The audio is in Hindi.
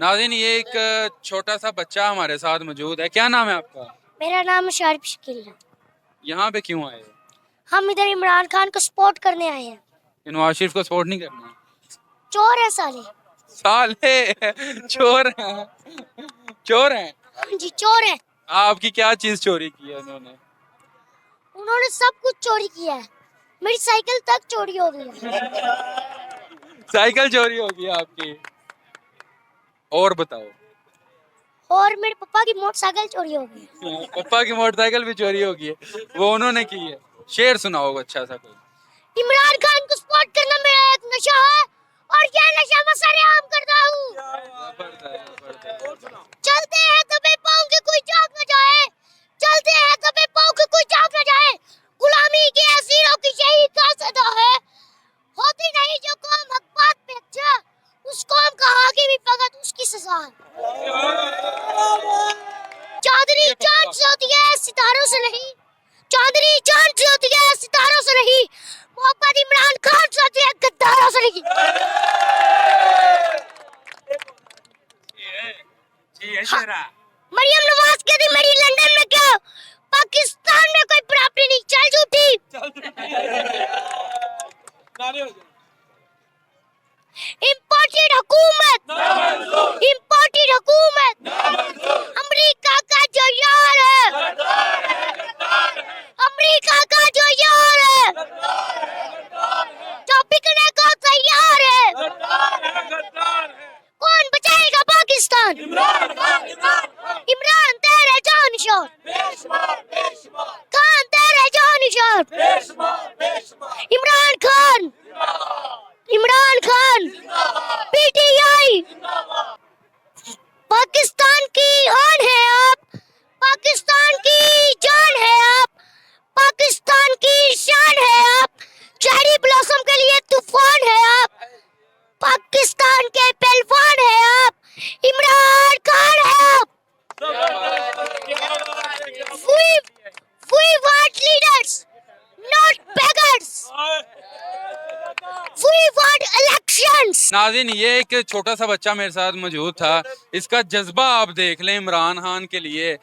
नाज़रीन, ये एक छोटा सा बच्चा हमारे साथ मौजूद है। क्या नाम है आपका? मेरा नाम शारिफ शकील है। यहाँ पे क्यों आए हो? हम इधर इमरान खान को सपोर्ट करने आए हैं। कि नवाज शरीफ को सपोर्ट नहीं करना? चोर है साले। साले चोर हैं, चोर हैं। हाँ जी, चोर है। आपकी क्या चीज चोरी की है उन्होंने? उन्होंने सब कुछ चोरी किया है। मेरी साइकिल तक चोरी हो गई है। साइकिल चोरी हो गई आपकी। और बताओ। और मेरे पापा की मोटरसाइकिल चोरी हो गई है। पापा की मोटरसाइकिल भी चोरी हो गई है, वो उन्होंने की है। शेर सुनाओ अच्छा सा कोई। इमरान खान को सपोर्ट करना मेरा एक नशा है और ये नशा मैं सरेआम करता हूँ। चलते हैं कभी पाँव के कोई जाग न जाए, चलते हैं कभी पाँव के कोई जाग न जाए। गुलामी के असीरों की यही का सदा है। होती नहीं जो कौम हक बात पे अच्छा, उस कौम का आगे भी फकत उसकी सजा है। चांदनी चांद से होती है सितारों से नहीं, चांदनी चांद से होती है सितारों से नहीं, मोहब्बत इमरान खान से होती है गद्दारों से नहीं। मरियम नवाज कहती मेरी लंदन में क्या, पाकिस्तान में कोई प्रॉपर्टी नहीं। चल झूठी। इम्पोर्टेड हुकूमत, इम्पोर्टेड हुकूमत, अमेरिका का जो यार है, अमेरिका का जो यार है, जो बिकने को तैयार है। कौन बचाएगा पाकिस्तान? इमरान तेरे जानशोर, खान तेरे जानशोर, इमरान खान, इमरान खान, पीटीआई, पाकिस्तान की आन है आप, पाकिस्तान की जान है आप, पाकिस्तान की शान है आप, चेरी ब्लॉसम के लिए तूफान है आप, पाकिस्तान के पहलवान है आप, इमरान खान है आप। We want leaders, not beggars. We want elections. नाज़रीन, ये एक छोटा सा बच्चा मेरे साथ मौजूद था। इसका जज्बा आप देख लें इमरान खान के लिए।